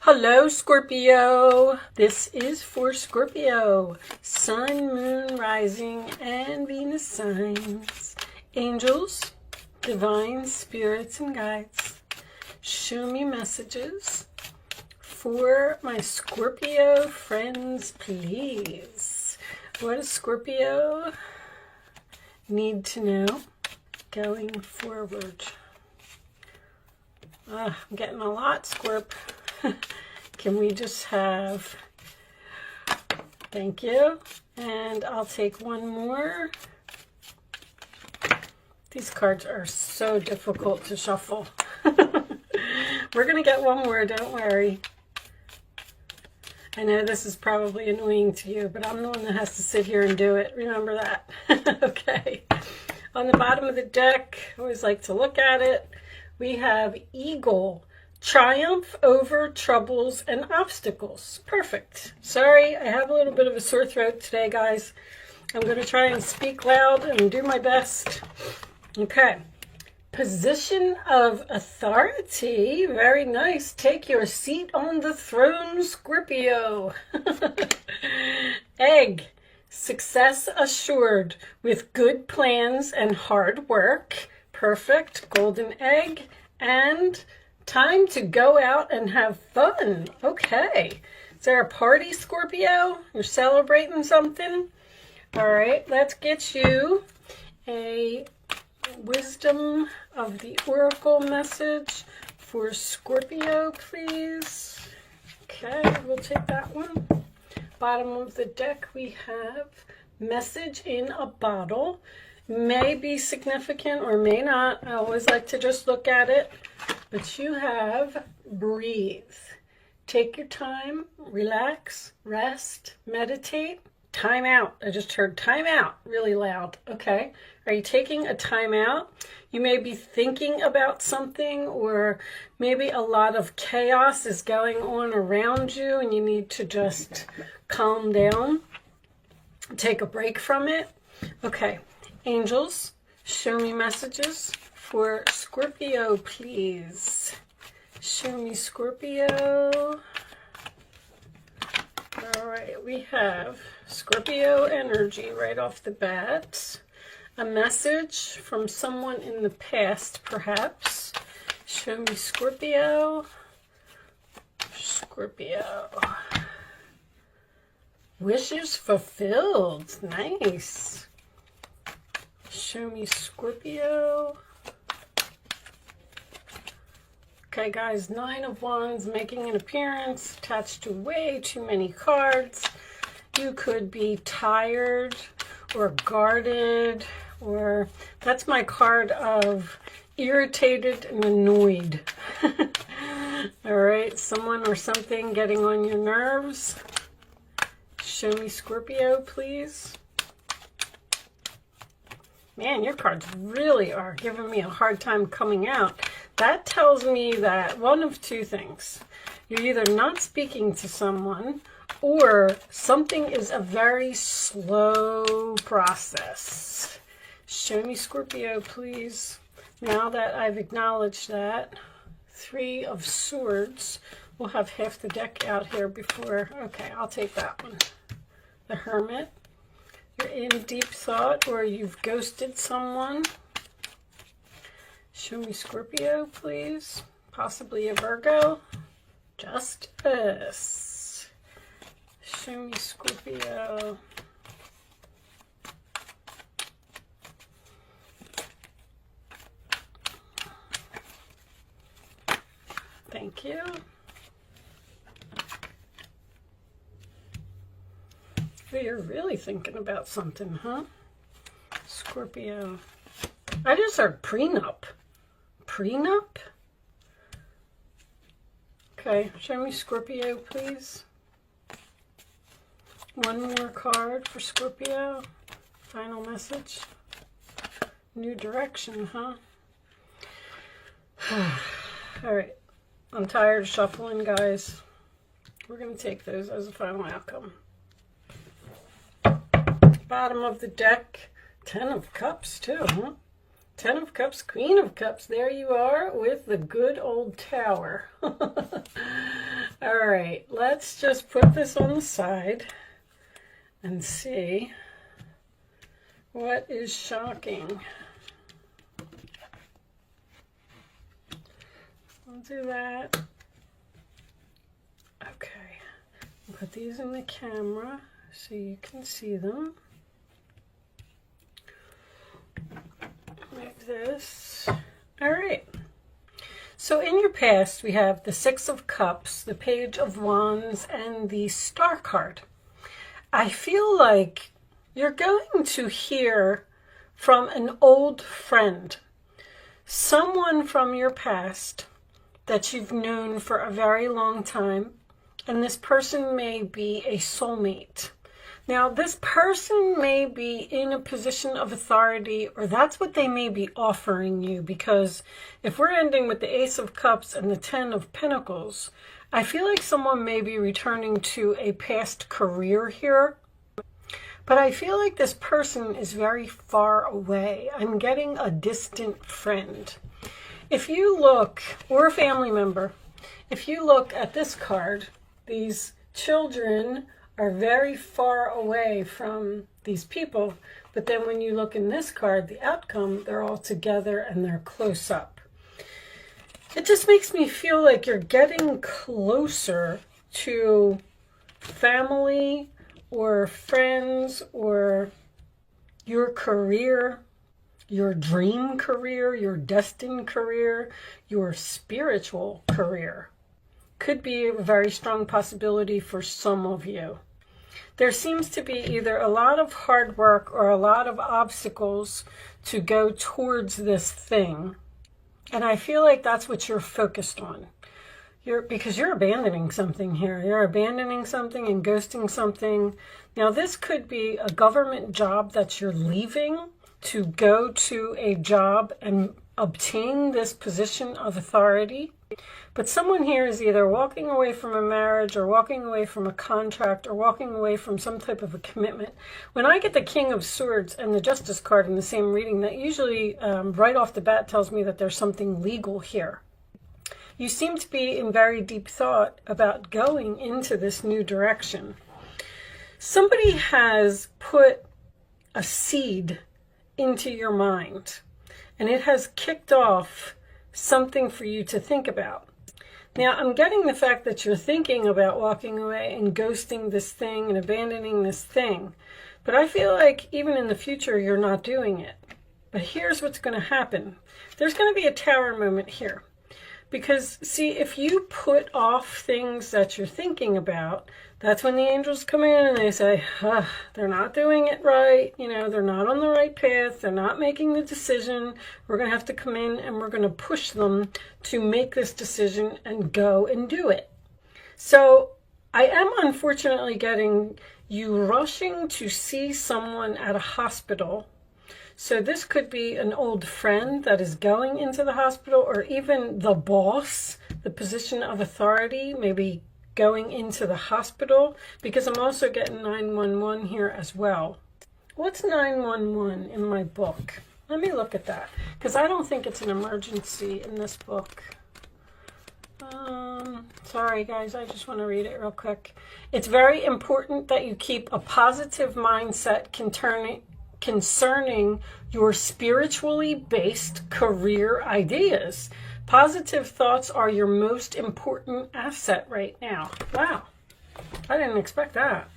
Hello, Scorpio. This is for Scorpio. Sun, Moon, Rising, and Venus signs. Angels, divine spirits, and guides, show me messages for my Scorpio friends, please. What does Scorpio need to know going forward? I'm getting a lot, Scorp. Can we just have, thank you, and I'll take one more. These cards are so difficult to shuffle. We're going to get one more, don't worry. I know this is probably annoying to you, but I'm the one that has to sit here and do it. Remember that. Okay. On the bottom of the deck, I always like to look at it. We have Eagle. Triumph over troubles and obstacles. Perfect. Sorry, I have a little bit of a sore throat today, guys. I'm going to try and speak loud and do my best. Okay. Position of authority. Very nice. Take your seat on the throne, Scorpio. Egg. Success assured with good plans and hard work. Perfect. Golden egg. And time to go out and have fun. Okay. Is there a party, Scorpio? You're celebrating something? All right. Let's get you a wisdom of the oracle message for Scorpio, please. Okay. We'll take that one. Bottom of the deck, we have message in a bottle. May be significant or may not. I always like to just look at it. But you have breathe. Take your time, relax, rest, meditate, time out. I just heard time out really loud. Okay. Are you taking a time out? You may be thinking about something, or maybe a lot of chaos is going on around you and you need to just calm down. Take a break from it. Okay. Angels, show me messages for Scorpio, please. Show me Scorpio. All right, we have Scorpio energy right off the bat. A message from someone in the past, perhaps. Show me Scorpio. Scorpio. Wishes fulfilled. Nice. Show me Scorpio. Okay, guys, 9 of Wands making an appearance, attached to way too many cards. You could be tired or guarded, or that's my card of irritated and annoyed. All right, someone or something getting on your nerves. Show me Scorpio, please. Man, your cards really are giving me a hard time coming out. That tells me that one of two things. You're either not speaking to someone, or something is a very slow process. Show me Scorpio, please. Now that I've acknowledged that. 3 of Swords. We'll have half the deck out here before. Okay, I'll take that one. The Hermit. You're in deep thought, or you've ghosted someone. Show me Scorpio, please. Possibly a Virgo. Justice. Show me Scorpio. Thank you. Well, you're really thinking about something, huh? Scorpio. I just heard prenup. Prenup? Okay, show me Scorpio, please. One more card for Scorpio. Final message. New direction, huh? All right. I'm tired of shuffling, guys. We're going to take those as a final outcome. Bottom of the deck. 10 of Cups, too, huh? 10 of Cups, Queen of Cups. There you are with the good old Tower. All All right, let's just put this on the side and see what is shocking. I'll do that. Okay, put these in the camera so you can see them. Like this. All right. So in your past, we have the Six of Cups, the Page of Wands, and the Star card. I feel like you're going to hear from an old friend, someone from your past that you've known for a very long time, and this person may be a soulmate. Now, this person may be in a position of authority, or that's what they may be offering you, because if we're ending with the Ace of Cups and the Ten of Pentacles, I feel like someone may be returning to a past career here, but I feel like this person is very far away. I'm getting a distant friend. If you look, or a family member, if you look at this card, these children are very far away from these people, but then when you look in this card, the outcome, they're all together and they're close up. It just makes me feel like you're getting closer to family or friends or your career, your dream career, your destined career, your spiritual career. Could be a very strong possibility for some of you. There seems to be either a lot of hard work or a lot of obstacles to go towards this thing. And I feel like that's what you're focused on. Because you're abandoning something here. You're abandoning something and ghosting something. Now, this could be a government job that you're leaving to go to a job and obtain this position of authority. But someone here is either walking away from a marriage or walking away from a contract or walking away from some type of a commitment. When I get the King of Swords and the Justice card in the same reading, that usually right off the bat tells me that there's something legal here. You seem to be in very deep thought about going into this new direction. Somebody has put a seed into your mind, and it has kicked off something for you to think about. Now, I'm getting the fact that you're thinking about walking away and ghosting this thing and abandoning this thing, but I feel like even in the future, you're not doing it. But here's what's going to happen. There's going to be a tower moment here. Because, see, if you put off things that you're thinking about, that's when the angels come in and they say, they're not doing it right. You know, they're not on the right path. They're not making the decision. We're going to have to come in and we're going to push them to make this decision and go and do it. So I am unfortunately getting you rushing to see someone at a hospital. So this could be an old friend that is going into the hospital, or even the boss, the position of authority, maybe going into the hospital, because I'm also getting 911 here as well. What's 911 in my book? Let me look at that, because I don't think it's an emergency in this book. Sorry guys, I just want to read it real quick. It's very important that you keep a positive mindset concerning your spiritually based career ideas. Positive thoughts are your most important asset right now. Wow, I didn't expect that.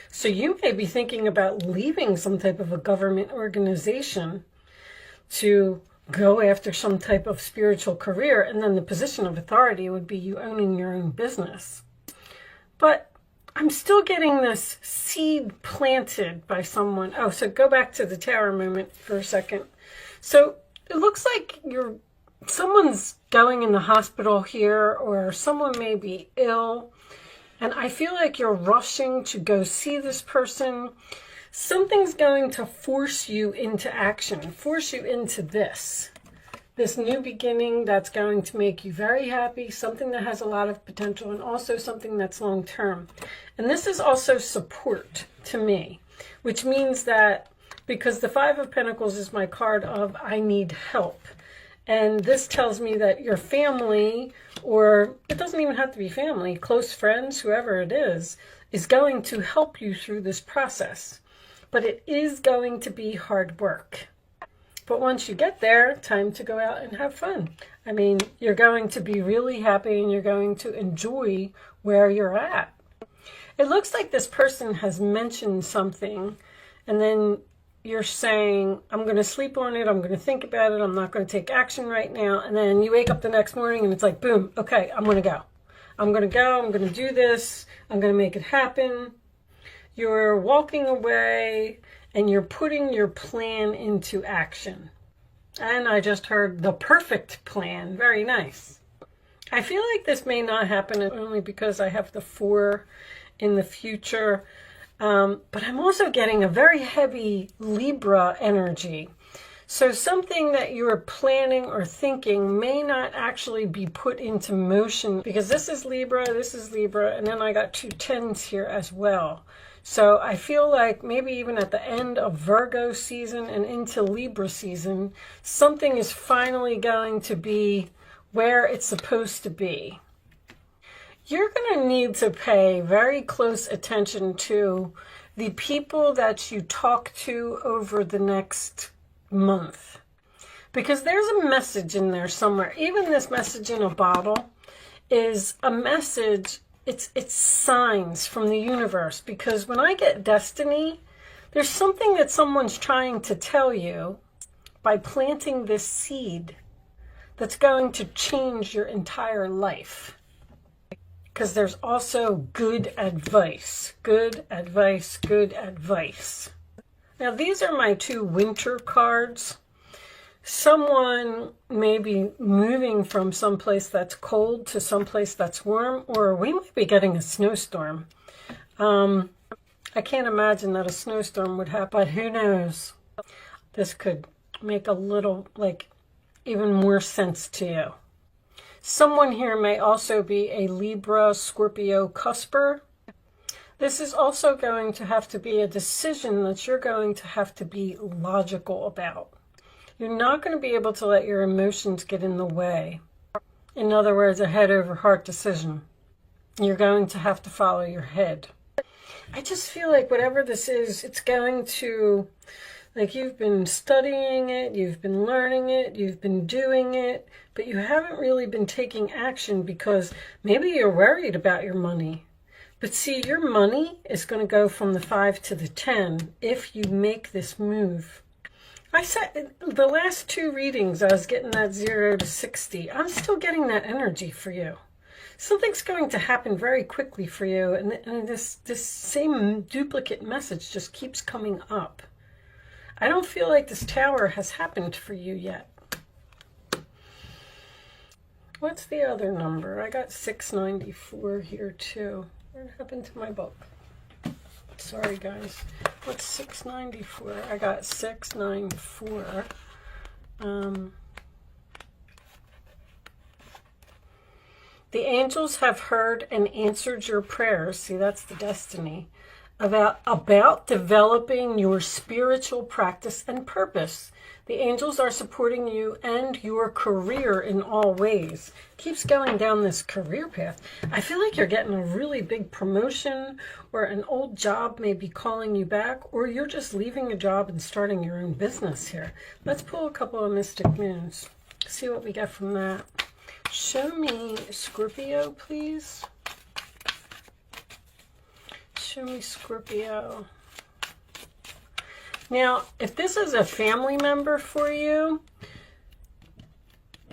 So you may be thinking about leaving some type of a government organization to go after some type of spiritual career, and then the position of authority would be you owning your own business. But I'm still getting this seed planted by someone. Oh, so go back to the tower moment for a second. So it looks like someone's going in the hospital here, or someone may be ill. And I feel like you're rushing to go see this person. Something's going to force you into action, force you into this new beginning that's going to make you very happy, something that has a lot of potential, and also something that's long-term. And this is also support to me, which means that because the Five of Pentacles is my card of I need help. And this tells me that your family, or it doesn't even have to be family, close friends, whoever it is going to help you through this process. But it is going to be hard work. But once you get there, time to go out and have fun. I mean, you're going to be really happy and you're going to enjoy where you're at. It looks like this person has mentioned something and then you're saying, I'm going to sleep on it, I'm going to think about it, I'm not going to take action right now. And then you wake up the next morning and it's like, boom, okay, I'm going to go. I'm going to go, I'm going to do this, I'm going to make it happen. You're walking away and you're putting your plan into action. And I just heard the perfect plan. Very nice. I feel like this may not happen only because I have the 4 in the future. But I'm also getting a very heavy Libra energy. So something that you're planning or thinking may not actually be put into motion, because this is Libra, and then I got 2 10s here as well. So I feel like maybe even at the end of Virgo season and into Libra season, something is finally going to be where it's supposed to be. You're going to need to pay very close attention to the people that you talk to over the next month, because there's a message in there somewhere. Even this message in a bottle is a message. It's signs from the universe, because when I get destiny, there's something that someone's trying to tell you by planting this seed that's going to change your entire life. Because there's also good advice, good advice, good advice. Now, these are my 2 winter cards. Someone may be moving from someplace that's cold to someplace that's warm, or we might be getting a snowstorm. I can't imagine that a snowstorm would happen, but who knows? This could make a little, even more sense to you. Someone here may also be a Libra, Scorpio cusper. This is also going to have to be a decision that you're going to have to be logical about. You're not going to be able to let your emotions get in the way. In other words, a head over heart decision. You're going to have to follow your head. I just feel like whatever this is, it's going to, you've been studying it, you've been learning it, you've been doing it, but you haven't really been taking action because maybe you're worried about your money. But see, your money is going to go from the 5 to the 10 if you make this move. I said the last 2 readings, I was getting that 0 to 60. I'm still getting that energy for you. Something's going to happen very quickly for you, and this same duplicate message just keeps coming up. I don't feel like this Tower has happened for you yet. What's the other number? I got 694 here too. What happened to my book? Sorry, guys. What's 694? I got 694. The angels have heard and answered your prayers. See, that's the destiny. About developing your spiritual practice and purpose. The angels are supporting you and your career in all ways. Keeps going down this career path. I feel like you're getting a really big promotion, or an old job may be calling you back, or you're just leaving a job and starting your own business here. Let's pull a couple of mystic moons. See what we get from that. Show me Scorpio, please. Show me Scorpio. Now, if this is a family member for you,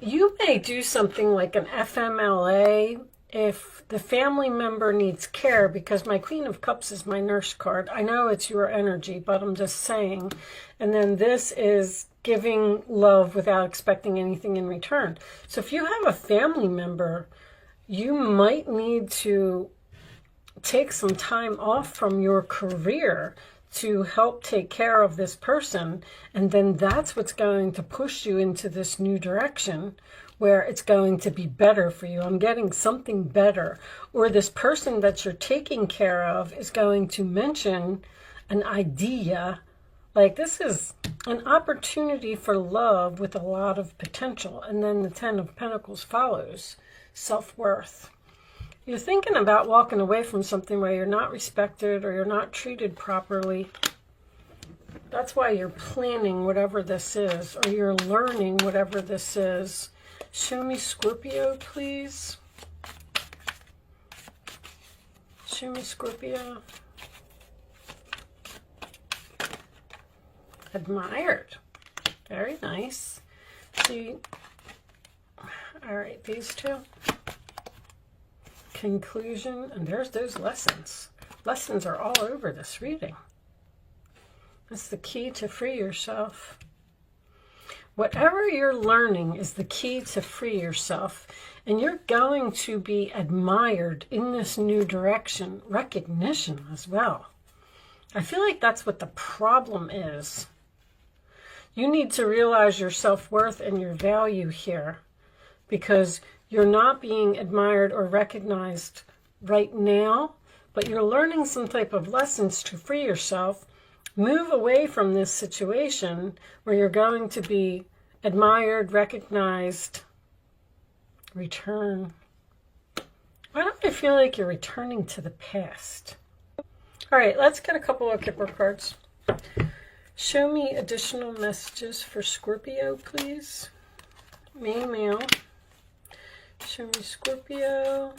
you may do something like an FMLA if the family member needs care, because my Queen of Cups is my nurse card. I know it's your energy, but I'm just saying. And then this is giving love without expecting anything in return. So if you have a family member, you might need to take some time off from your career to help take care of this person, and then that's what's going to push you into this new direction where it's going to be better for you. I'm getting something better, or this person that you're taking care of is going to mention an idea Like, this is an opportunity for love with a lot of potential. And then the Ten of Pentacles follows. Self-worth. You're thinking about walking away from something where you're not respected or you're not treated properly. That's why you're planning whatever this is, or you're learning whatever this is. Show me Scorpio, please. Show me Scorpio. Admired. Very nice. See, all right, these two. Conclusion, and there's those lessons. Lessons are all over this reading. That's the key to free yourself. Whatever you're learning is the key to free yourself. And you're going to be admired in this new direction. Recognition as well. I feel like that's what the problem is. You need to realize your self-worth and your value here, because you're not being admired or recognized right now, but you're learning some type of lessons to free yourself. Move away from this situation where you're going to be admired, recognized. Return. Why don't I feel like you're returning to the past? All right, let's get a couple of Kipper cards. Show me additional messages for Scorpio, please. Male. Show me Scorpio.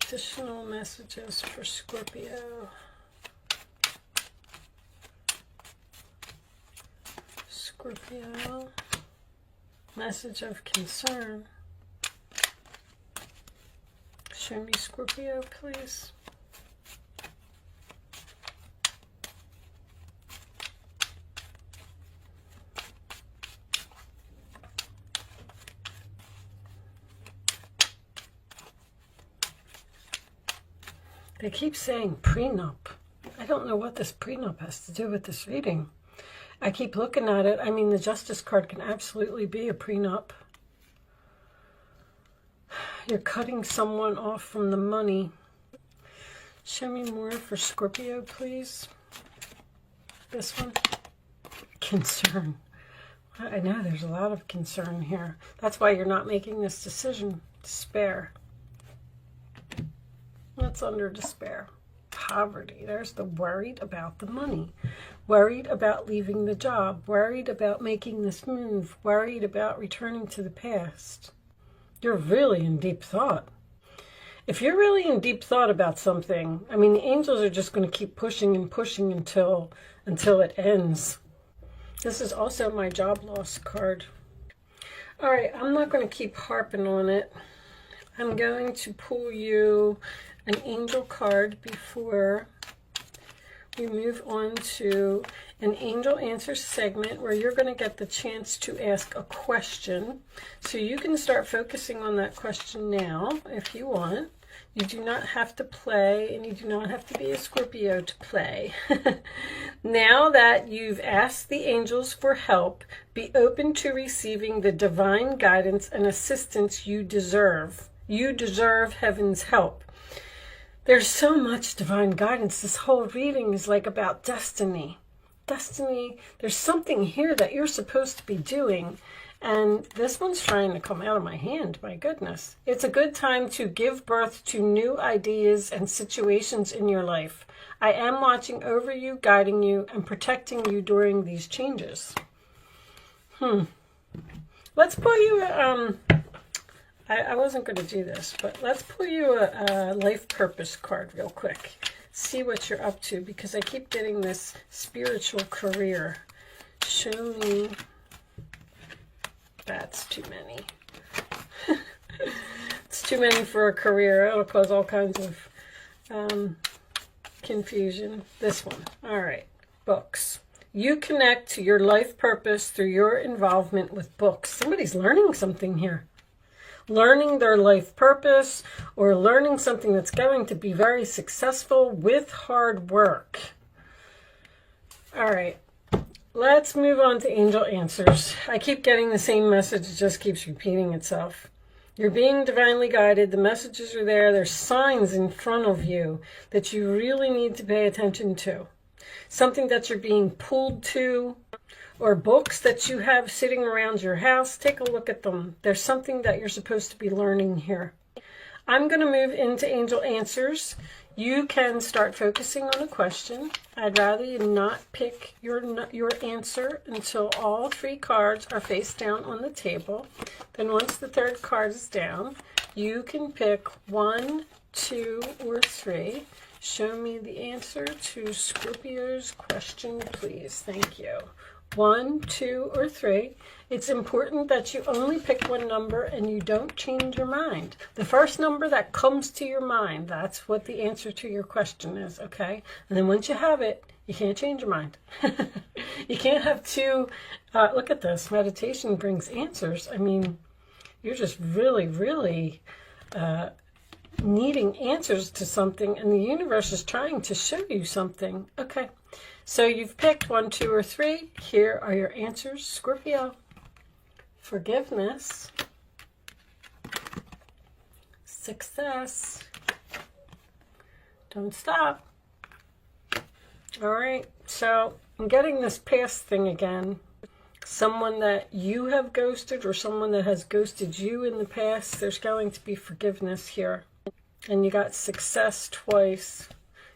Additional messages for Scorpio. Scorpio. Message of concern. Show me Scorpio, please. They keep saying prenup. I don't know what this prenup has to do with this reading. I keep looking at it. I mean, the Justice card can absolutely be a prenup. You're cutting someone off from the money. Show me more for Scorpio, please. This one. Concern. I know there's a lot of concern here. That's why you're not making this decision. Despair. What's under despair? Poverty. There's the worried about the money. Worried about leaving the job. Worried about making this move. Worried about returning to the past. You're really in deep thought. If you're really in deep thought about something, I mean, the angels are just going to keep pushing and pushing until it ends. This is also my job loss card. All right, I'm not going to keep harping on it. I'm going to pull you an angel card before we move on to an angel answer segment where you're going to get the chance to ask a question. So you can start focusing on that question now if you want. You do not have to play, and you do not have to be a Scorpio to play. Now that you've asked the angels for help, be open to receiving the divine guidance and assistance you deserve. You deserve heaven's help. There's so much divine guidance. This whole reading is like about destiny. Destiny, there's something here that you're supposed to be doing. And this one's trying to come out of my hand, my goodness. It's a good time to give birth to new ideas and situations in your life. I am watching over you, guiding you, and protecting you during these changes. Let's pull you I wasn't going to do this, but let's pull you a life purpose card real quick. See what you're up to, because I keep getting this spiritual career. Show me. That's too many. It's too many for a career. It'll cause all kinds of confusion. This one. All right. Books. You connect to your life purpose through your involvement with books. Somebody's learning something here. Learning their life purpose, or learning something that's going to be very successful with hard work. All right, let's move on to angel answers. I keep getting the same message. It just keeps repeating itself. You're being divinely guided. The messages are there. There's signs in front of you that you really need to pay attention to. something that you're being pulled to, or books that you have sitting around your house. Take a look at them. There's something that you're supposed to be learning here. I'm going to move into angel answers. You can start focusing on a question. I'd rather you not pick your answer until all 3 cards are face down on the table. Then once the 3rd card is down, you can pick 1, 2, or 3. Show me the answer to Scorpio's question, please. Thank you. 1, 2, or 3. It's important that you only pick one number and you don't change your mind. The first number that comes to your mind, that's what the answer to your question is, okay? And then once you have it, you can't change your mind. You can't have 2. Look at this. Meditation brings answers. I mean, you're just really, really needing answers to something, and the universe is trying to show you something. Okay. So you've picked 1, 2, or 3. Here are your answers, Scorpio. Forgiveness. Success. Don't stop. All right. So I'm getting this past thing again. Someone that you have ghosted or someone that has ghosted you in the past. There's going to be forgiveness here. And you got success twice.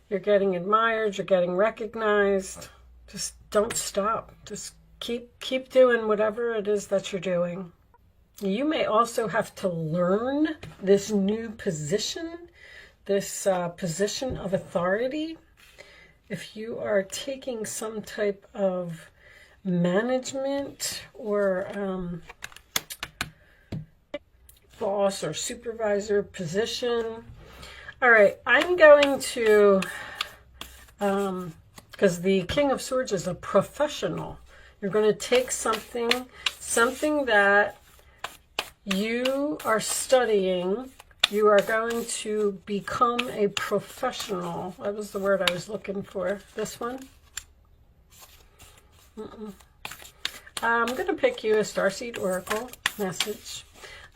You're getting admired, you're getting recognized. Just don't stop. Just keep doing whatever it is that you're doing. You may also have to learn this new position, this position of authority. If you are taking some type of management or boss or supervisor position. All right, I'm going to, because the King of Swords is a professional. You're going to take something that you are studying. You are going to become a professional. That was the word I was looking for. This one. I'm going to pick you a Starseed Oracle message.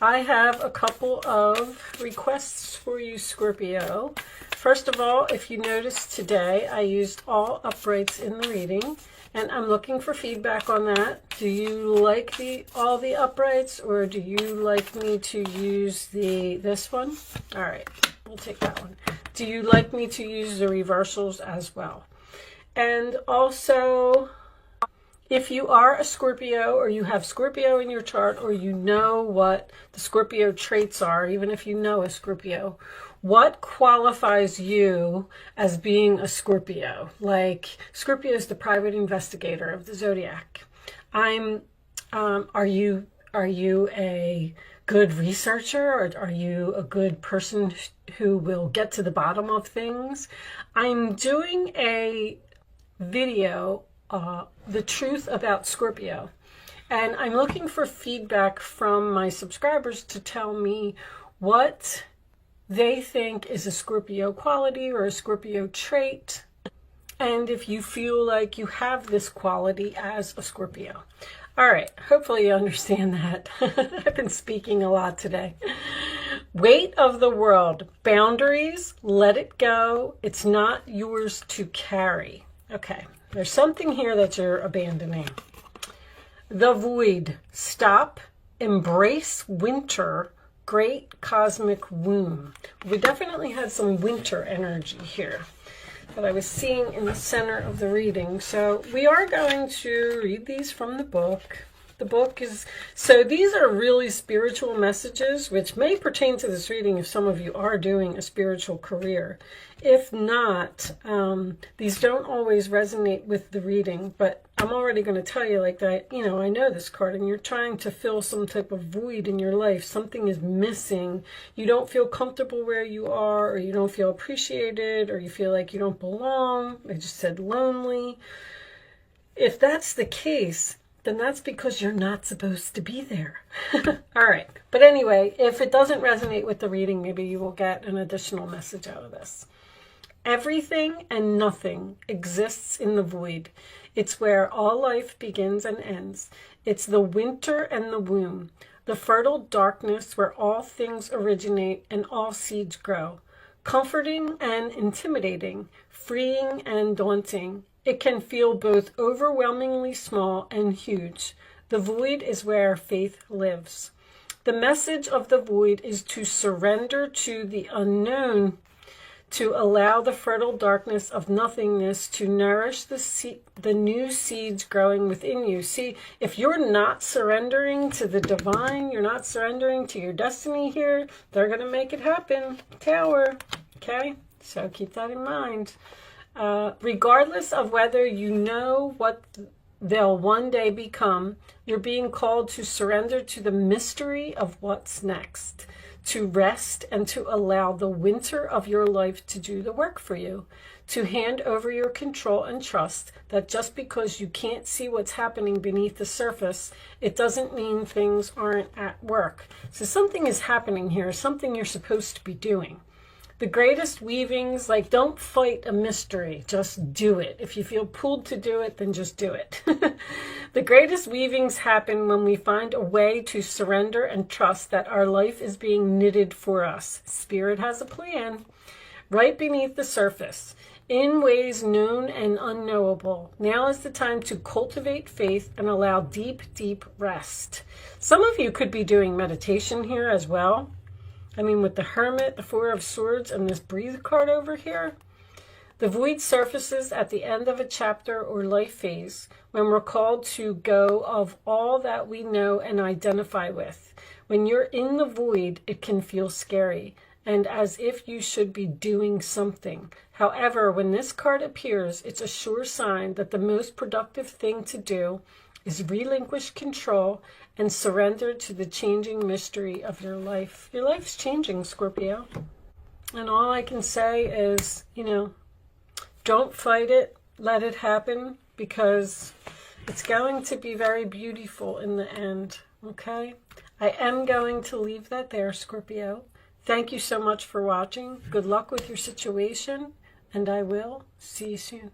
I have a couple of requests for you, Scorpio. First of all, if you noticed today, I used all uprights in the reading, and I'm looking for feedback on that. Do you like all the uprights, or do you like me to use this one? All right, we'll take that one. Do you like me to use the reversals as well? And also, if you are a Scorpio, or you have Scorpio in your chart, or you know what the Scorpio traits are, even if you know a Scorpio, what qualifies you as being a Scorpio? Like, Scorpio is the private investigator of the zodiac. Are you a good researcher, or are you a good person who will get to the bottom of things? I'm doing a video, the truth about Scorpio, and I'm looking for feedback from my subscribers to tell me what they think is a Scorpio quality or a Scorpio trait, and if you feel like you have this quality as a Scorpio. All right, hopefully you understand that. I've been speaking a lot today. Weight of the world. Boundaries, let it go. It's not yours to carry. Okay. There's something here that you're abandoning. The void. Stop. Embrace winter. Great cosmic womb. We definitely had some winter energy here that I was seeing in the center of the reading. So we are going to read these from the book. The book is, so these are really spiritual messages, which may pertain to this reading if some of you are doing a spiritual career. If not, these don't always resonate with the reading, but I'm already going to tell you like that, you know, I know this card, and you're trying to fill some type of void in your life. Something is missing. You don't feel comfortable where you are, or you don't feel appreciated, or you feel like you don't belong. I just said lonely. If that's the case, then that's because you're not supposed to be there. All right. But anyway, if it doesn't resonate with the reading, maybe you will get an additional message out of this. Everything and nothing exists in the void. It's where all life begins and ends. It's the winter and the womb, the fertile darkness where all things originate and all seeds grow. Comforting and intimidating, freeing and daunting, It can feel both overwhelmingly small and huge. The void is where faith lives. The message of the void is to surrender to the unknown, to allow the fertile darkness of nothingness to nourish the new seeds growing within you. See, if you're not surrendering to the divine, you're not surrendering to your destiny here, they're going to make it happen. Tower. Okay? So keep that in mind. Regardless of whether you know what they'll one day become, you're being called to surrender to the mystery of what's next, to rest and to allow the winter of your life to do the work for you, to hand over your control and trust that just because you can't see what's happening beneath the surface, it doesn't mean things aren't at work. So something is happening here, something you're supposed to be doing. The greatest weavings, like, don't fight a mystery, just do it. If you feel pulled to do it, then just do it. The greatest weavings happen when we find a way to surrender and trust that our life is being knitted for us. Spirit has a plan. Right beneath the surface, in ways known and unknowable. Now is the time to cultivate faith and allow deep, deep rest. Some of you could be doing meditation here as well. I mean, with the Hermit, the Four of Swords, and this Breathe card over here. The void surfaces at the end of a chapter or life phase when we're called to go of all that we know and identify with. When you're in the void, it can feel scary and as if you should be doing something. However, when this card appears, it's a sure sign that the most productive thing to do is relinquish control and surrender to the changing mystery of your life. Your life's changing, Scorpio. And all I can say is, don't fight it. Let it happen, because it's going to be very beautiful in the end, okay? I am going to leave that there, Scorpio. Thank you so much for watching. Good luck with your situation, and I will see you soon.